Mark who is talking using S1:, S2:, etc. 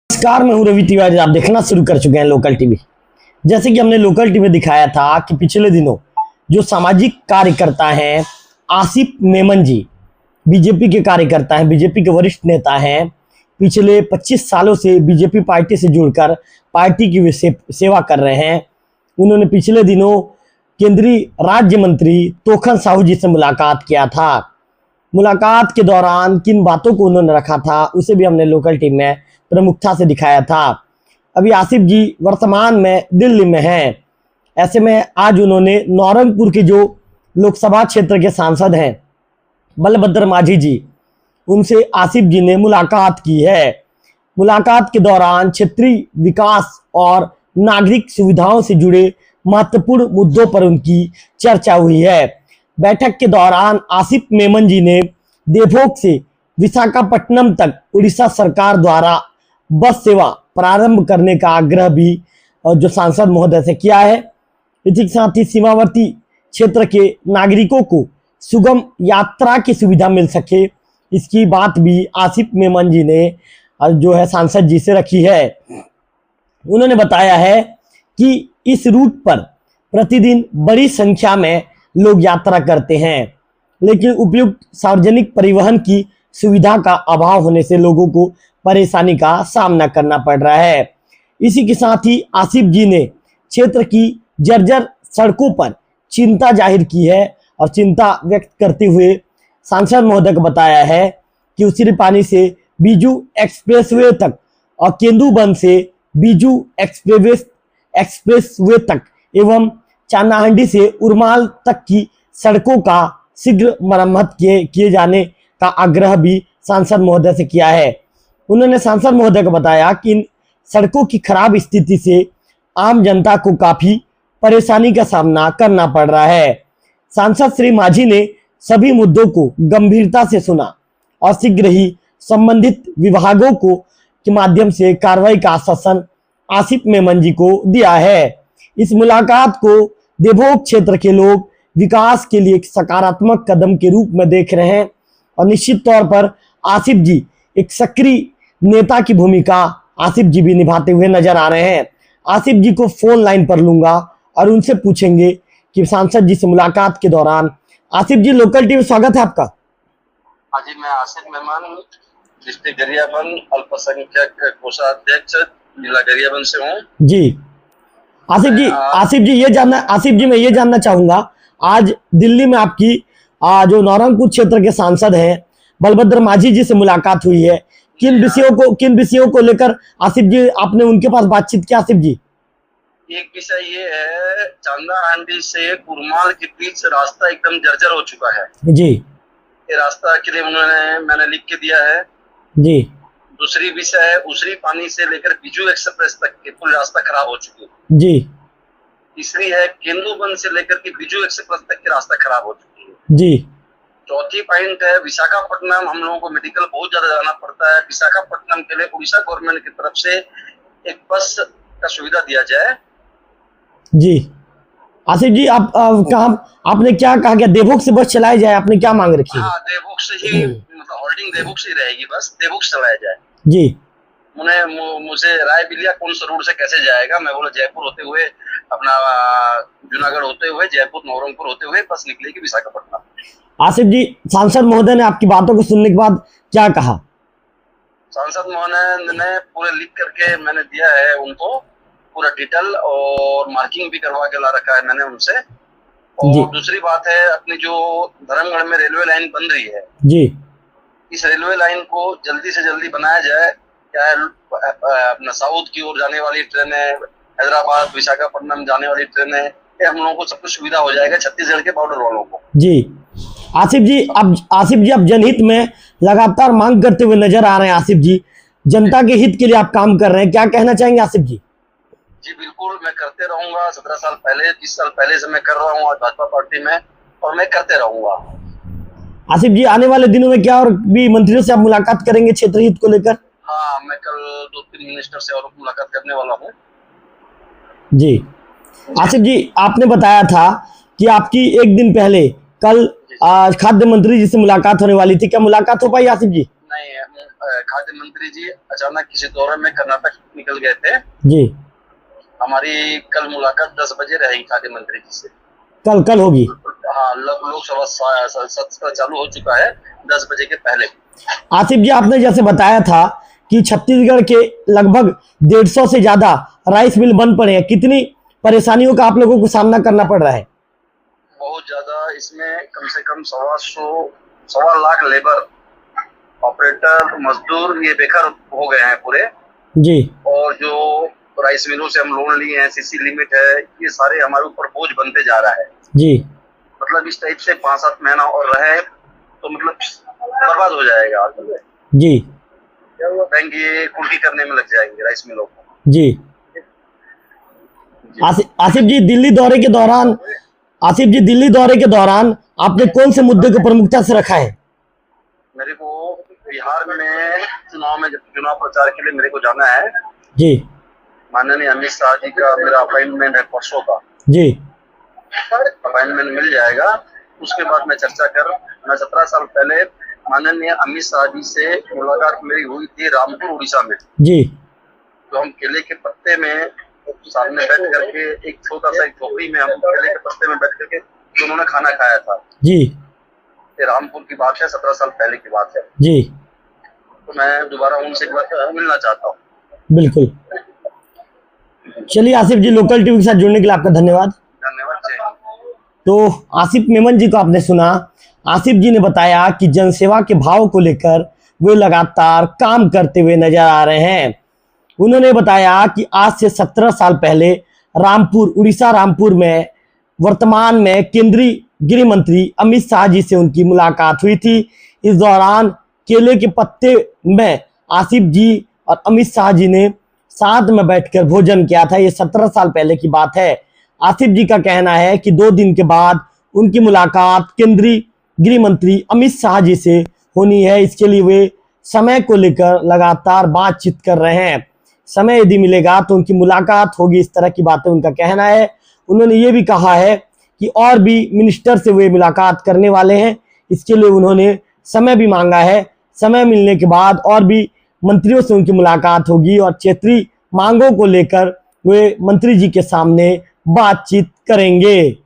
S1: नमस्कार, मैं हूं रवि तिवारी। आप देखना शुरू कर चुके हैं लोकल टीवी। जैसे कि हमने लोकल टीवी दिखाया था कि पिछले दिनों जो सामाजिक कार्यकर्ता हैं आसिफ मेमन जी, बीजेपी के कार्यकर्ता हैं, बीजेपी के वरिष्ठ नेता हैं, पिछले 25 सालों से बीजेपी पार्टी से जुड़कर पार्टी की वे सेवा कर रहे हैं। उन्होंने पिछले दिनों केंद्रीय राज्य मंत्री तोखन साहू जी से मुलाकात किया था। मुलाकात के दौरान किन बातों को उन्होंने रखा था उसे भी हमने लोकल टीम में प्रमुखता से दिखाया था। अभी आसिफ जी वर्तमान में दिल्ली में हैं। ऐसे में आज उन्होंने नौरंगपुर के जो लोकसभा क्षेत्र के सांसद हैं बलभद्र माझी जी, उनसे आसिफ जी ने मुलाकात की है। मुलाकात के दौरान क्षेत्रीय विकास और नागरिक सुविधाओं से जुड़े महत्वपूर्ण मुद्दों पर उनकी चर्चा हुई है। बैठक के दौरान आसिफ मेमन जी ने देवभोग से विशाखापट्टनम तक उड़ीसा सरकार द्वारा बस सेवा प्रारंभ करने का आग्रह भी जो सांसद महोदय से किया है। इसी के साथ ही सीमावर्ती क्षेत्र के नागरिकों को सुगम यात्रा की सुविधा मिल सके, इसकी बात भी आसिफ मेमन जी ने जो है सांसद जी से रखी है। उन्होंने बताया है कि इस रूट पर प्रतिदिन बड़ी संख्या में लोग यात्रा करते हैं, लेकिन उपयुक्त सार्वजनिक परिवहन की सुविधा का अभाव होने से लोगों को परेशानी का सामना करना पड़ रहा है। इसी के साथ ही आसिफ जी ने क्षेत्र की जर्जर सड़कों पर चिंता जाहिर की है और चिंता व्यक्त करते हुए सांसद महोदय को बताया है कि उसिरी पानी से बीजू एक्सप्रेसवे तक और केंदुबन से बीजू एक्सप्रेसवे तक एवं चानाहंडी से उरमाल तक की सड़कों का शीघ्र मरम्मत किए जाने का आग्रह भी सांसद महोदय से किया है। उन्होंने सांसद महोदय को बताया कि इन सड़कों की खराब स्थिति से आम जनता को काफी परेशानी का सामना करना पड़ रहा है। सांसद श्री माझी ने सभी मुद्दों को गंभीरता से सुना और शीघ्र ही संबंधित विभागों को के माध्यम से कार्रवाई का आश्वासन आसिफ मेमन जी को दिया है। इस मुलाकात को देवभोग क्षेत्र के लोग विकास के लिए एक सकारात्मक कदम के रूप में देख रहे हैं और निश्चित तौर पर आसिफ जी एक सक्रिय नेता की भूमिका आसिफ जी भी निभाते हुए नजर आ रहे हैं। आसिफ जी को फोन लाइन पर लूंगा और उनसे पूछेंगे कि सांसद जी से मुलाकात के दौरान। आसिफ जी, लोकल टीवी स्वागत है आपका।
S2: हाँ जी, मैं आसिफ मेमन डिस्ट्रिक्ट गरियाबंद अल्पसंख्यक कोषाध्यक्ष जिला गरियाबंद से हूँ
S1: जी। आसिफ जी मैं ये जानना चाहूंगा, आज दिल्ली में आपकी जो नौरंगपुर क्षेत्र के सांसद हैं बलभद्र माझी जी से मुलाकात हुई है। किन विषयों को लेकर आसिफ जी आपने उनके पास बातचीत की? आसिफ जी,
S2: एक विषय ये है, चांदाहांडी से कुरमाल के बीच रास्ता एकदम जर्जर हो चुका है
S1: जी।
S2: ये रास्ता के लिए मैंने लिख के दिया है
S1: जी।
S2: दूसरी विषय है, उसिरी पानी से लेकर बीजू एक्सप्रेस तक के पूरी रास्ता खराब हो चुकी है
S1: जी।
S2: तीसरी है, केंदुबन से लेकर के बीजू एक्सप्रेस तक की रास्ता खराब हो चुकी है
S1: जी।
S2: चौथी पॉइंट है, विशाखापट्टनम हम लोगों को मेडिकल बहुत ज्यादा जाना पड़ता है। विशाखापट्टनम के लिए उड़ीसा गवर्नमेंट की तरफ से एक बस का सुविधा दिया जाए
S1: जी। आसिफ जी, आपने क्या कहा, क्या देवभोग से बस चलाई जाए? आपने क्या मांग रखी है?
S2: हाँ, देवभोग से ही, मतलब होल्डिंग देवभोग से ही रहेगी, बस देवभोग से चलाया जाए
S1: जी।
S2: मुझे राय भी लिया कौन सा रूट से कैसे जाएगा। मैं बोला जयपुर होते हुए, अपना जूनागढ़ होते हुए, जयपुर नवरंगपुर होते हुए बस निकलेगी विशाखापट्टनम।
S1: आसिफ जी, सांसद महोदय ने आपकी बातों को सुनने के बाद क्या कहा?
S2: सांसद महोदय ने पूरे लिख करके मैंने दिया है उनको, पूरा डिटेल और मार्किंग भी करवा के ला रखा है मैंने उनसे। और दूसरी बात है, अपनी जो धर्मगढ़ में रेलवे लाइन बन रही है
S1: जी, इस
S2: रेलवे लाइन को जल्दी से जल्दी बनाया जाए। क्या है, अपना साउथ की ओर जाने वाली ट्रेन है, हैदराबाद विशाखापट्टनम जाने वाली ट्रेन है, हम लोगों को सब कुछ सुविधा हो जाएगा छत्तीसगढ़ के बॉर्डर वालों को
S1: जी। आसिफ जी, अब जनहित में लगातार मांग करते हुए नजर आ रहे हैं। आसिफ जी, जनता के हित के लिए आप काम कर रहे हैं, क्या कहना चाहेंगे आसिफ जी?
S2: जी बिल्कुल, मैं करते रहूंगा। 17 साल पहले, 20 साल पहले से मैं कर रहा हूँ आज भाजपा पार्टी में, और मैं करते रहूंगा।
S1: आसिफ जी, आने वाले दिनों में क्या और भी मंत्रियों से आप मुलाकात करेंगे क्षेत्र हित को लेकर?
S2: हाँ, मैं कल 2-3 मिनिस्टर से और मुलाकात करने वाला हूँ
S1: जी। आसिफ जी, आपने बताया था कि आपकी एक दिन पहले कल खाद्य मंत्री जी से मुलाकात होने वाली थी, क्या मुलाकात हो पाई आसिफ जी?
S2: नहीं, खाद्य मंत्री जी अचानक किसी दौरे में कर्नाटक निकल गए थे।
S1: जी।
S2: हमारी कल मुलाकात 10 बजे रहेगी खाद्य मंत्री जी से।
S1: कल होगी।
S2: हाँ, लोकसभा सत्र चालू हो चुका है 10 बजे के पहले।
S1: आसिफ जी, आपने जैसे बताया था कि छत्तीसगढ़ के लगभग 150 से ज्यादा राइस मिल बंद पड़े हैं, कितनी परेशानियों का आप लोगों को सामना करना पड़ रहा है?
S2: बहुत ज्यादा, इसमें कम से कम 1.25 लाख लेबर, ऑपरेटर, मजदूर ये बेकार हो गए हैं पूरे।
S1: जी।
S2: और जो राइस मिलों से हम लोन लिए हैं, सीसी लिमिट है, ये सारे हमारे ऊपर बोझ बनते जा रहा है।
S1: जी।
S2: मतलब इस टाइप से 5-7 महीना और रहे तो मतलब बर्बाद हो जाएगा।
S1: जी।
S2: बैंक ये कुर्की करने में लग जाएंगे राइस मिलों को।
S1: जी। आसिफ जी, दिल्ली दौरे के दौरान आपने कौन से मुद्दे को प्रमुखता से रखा है?
S2: मेरे को बिहार में चुनाव प्रचार के लिए मेरे को जाना है।
S1: जी।
S2: माननीय अमित शाह जी का मेरा अपॉइंटमेंट है परसों का।
S1: जी।
S2: अपॉइंटमेंट मिल जाएगा, उसके बाद मैं 17 साल पहले माननीय अमित शाह जी से मुलाकात मेरी हुई थी रामपुर उड़ीसा में।
S1: जी।
S2: तो हम केले के पत्ते में सामने बैठ करके एक छोटा सा एक झोपड़ी में हम केले के पत्ते में बैठ करके दोनों ने खाना खाया था।
S1: जी।
S2: ये रामपुर की बात है, 17 साल पहले की बात है।
S1: जी।
S2: तो मैं दोबारा उनसे एक बार मिलना चाहता हूँ।
S1: बिल्कुल। चलिए आसिफ जी, लोकल टीवी के साथ जुड़ने के लिए आपका धन्यवाद।
S2: धन्यवाद।
S1: तो आसिफ मेमन जी को आपने सुना। आसिफ जी ने बताया कि जनसेवा के भाव को लेकर वे लगातार काम करते हुए नजर आ रहे हैं। उन्होंने बताया कि आज से 17 साल पहले उड़ीसा रामपुर में वर्तमान में केंद्रीय गृह मंत्री अमित शाह जी से उनकी मुलाकात हुई थी। इस दौरान केले के पत्ते में आसिफ जी और अमित शाह जी ने साथ में बैठकर भोजन किया था। ये 17 साल पहले की बात है। आसिफ जी का कहना है कि 2 दिन के बाद उनकी मुलाकात केंद्रीय गृह मंत्री अमित शाह जी से होनी है। इसके लिए वे समय को लेकर लगातार बातचीत कर रहे हैं। समय यदि मिलेगा तो उनकी मुलाकात होगी, इस तरह की बातें उनका कहना है। उन्होंने ये भी कहा है कि और भी मिनिस्टर से वे मुलाकात करने वाले हैं। इसके लिए उन्होंने समय भी मांगा है। समय मिलने के बाद और भी मंत्रियों से उनकी मुलाकात होगी और क्षेत्रीय मांगों को लेकर वे मंत्री जी के सामने बातचीत करेंगे।